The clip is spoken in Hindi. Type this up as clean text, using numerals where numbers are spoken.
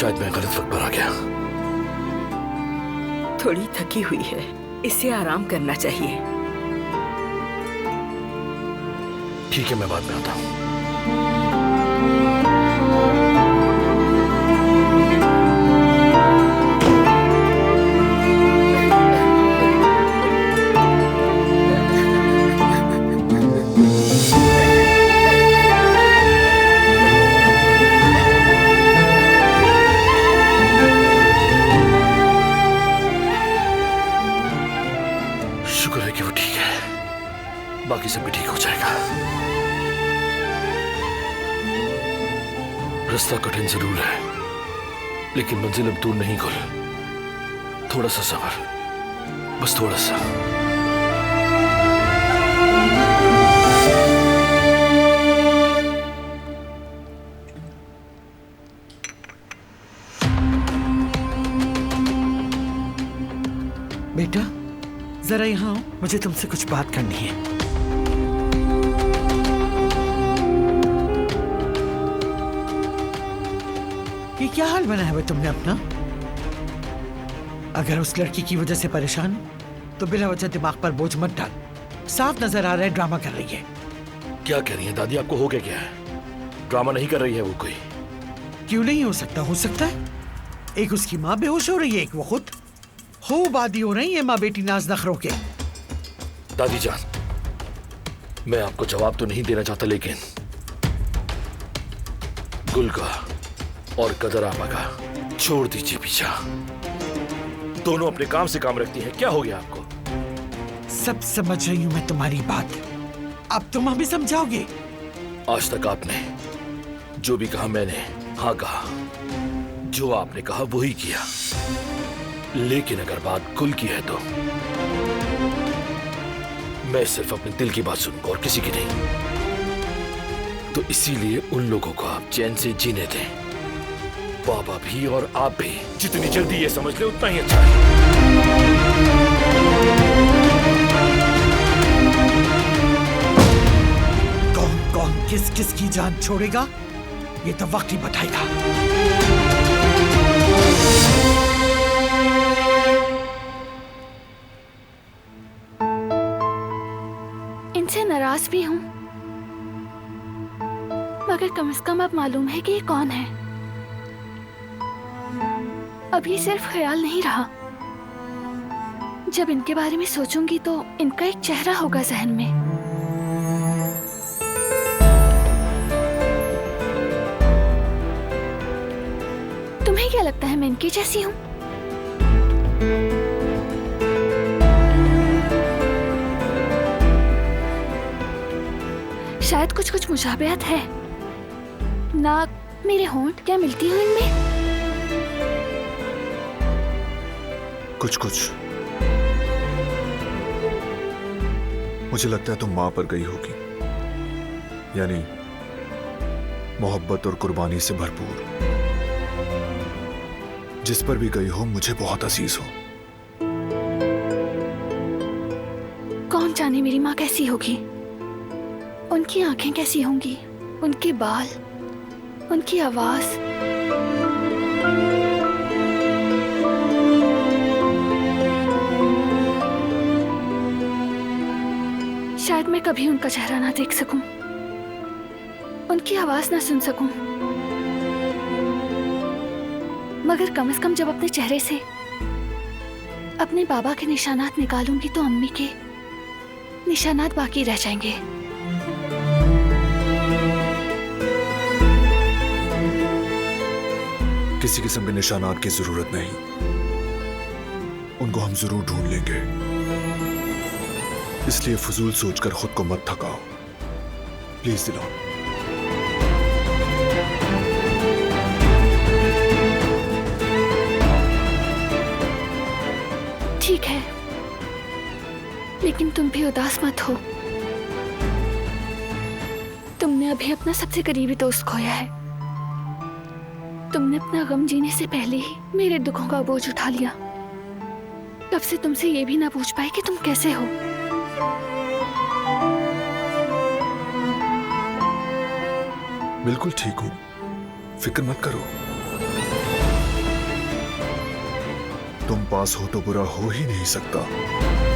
शायद मैं गलत वक्त पर आ गया। थोड़ी थकी हुई है, इसे आराम करना चाहिए। ठीक है, मैं बाद में आता हूँ। शुक्र है कि वो ठीक है, बाकी सब भी ठीक हो जाएगा। रास्ता कठिन जरूर है, लेकिन मंजिल अब दूर नहीं गुल। थोड़ा सा सब्र, बस थोड़ा सा। बेटा जरा यहाँ आओ, मुझे तुमसे कुछ बात करनी है। ये क्या हाल बनाया है तुमने अपना? अगर उस लड़की की वजह से परेशान हो तो बिना वजह दिमाग पर बोझ मत डाल। साफ नजर आ रहा है ड्रामा कर रही है। क्या कह रही है दादी? आपको हो क्या है? ड्रामा नहीं कर रही है वो कोई। क्यों नहीं हो सकता? हो सकता है। एक उसकी माँ बेहोश हो रही है, एक वो खुद हो बादी हो रही है माँ बेटी नाज नखरों के। दादी जान, मैं आपको जवाब तो नहीं देना चाहता, लेकिन गुल का और कदर आपा का छोड़ दीजिए पीछा। दोनों अपने काम से काम रखती हैं। क्या हो गया आपको? सब समझ रही हूँ मैं तुम्हारी बात, अब तुम हमें समझाओगे? आज तक आपने जो भी कहा मैंने हाँ कहा, जो आपने कहा वही किया। लेकिन अगर बात गुल की है तो मैं सिर्फ अपने दिल की बात सुनूंगा और किसी की नहीं। तो इसीलिए उन लोगों को आप चैन से जीने दें, बाबा भी और आप भी। जितनी जल्दी ये समझ ले उतना ही अच्छा है। कौन कौन किस किस की जान छोड़ेगा ये तो वक्त ही बताएगा। इनसे नाराज भी हूं, मगर कम से कम अब मालूम है कि ये कौन है। अब ये सिर्फ ख्याल नहीं रहा। जब इनके बारे में सोचूंगी तो इनका एक चेहरा होगा जहन में। तुम्हें क्या लगता है मैं इनकी जैसी हूं? शायद कुछ कुछ मुशाबहत है। नाक, मेरे होंठ, क्या मिलती हूँ इनमें? कुछ कुछ। मुझे लगता है तुम मां पर गई होगी, यानी मोहब्बत और कुर्बानी से भरपूर। जिस पर भी गई हो मुझे बहुत अजीज हो। कौन जाने मेरी माँ कैसी होगी, उनकी आंखें कैसी होंगी, उनके बाल, उनकी आवाज। शायद मैं कभी उनका चेहरा ना देख सकूं, उनकी आवाज ना सुन सकूं, मगर कम से कम जब अपने चेहरे से अपने बाबा के निशानात निकालूंगी तो अम्मी के निशानात बाकी रह जाएंगे। किसी किस्म के निशानात की जरूरत नहीं, उनको हम जरूर ढूंढ लेंगे। इसलिए फजूल सोचकर खुद को मत थकाओ प्लीज दिलाओ। ठीक है, लेकिन तुम भी उदास मत हो। तुमने अभी अपना सबसे करीबी दोस्त खोया है। तुमने अपना गम जीने से पहले ही मेरे दुखों का बोझ उठा लिया। तब से तुमसे ये भी ना पूछ पाए कि तुम कैसे हो। बिल्कुल ठीक हूं, फिक्र मत करो। तुम पास हो तो बुरा हो ही नहीं सकता।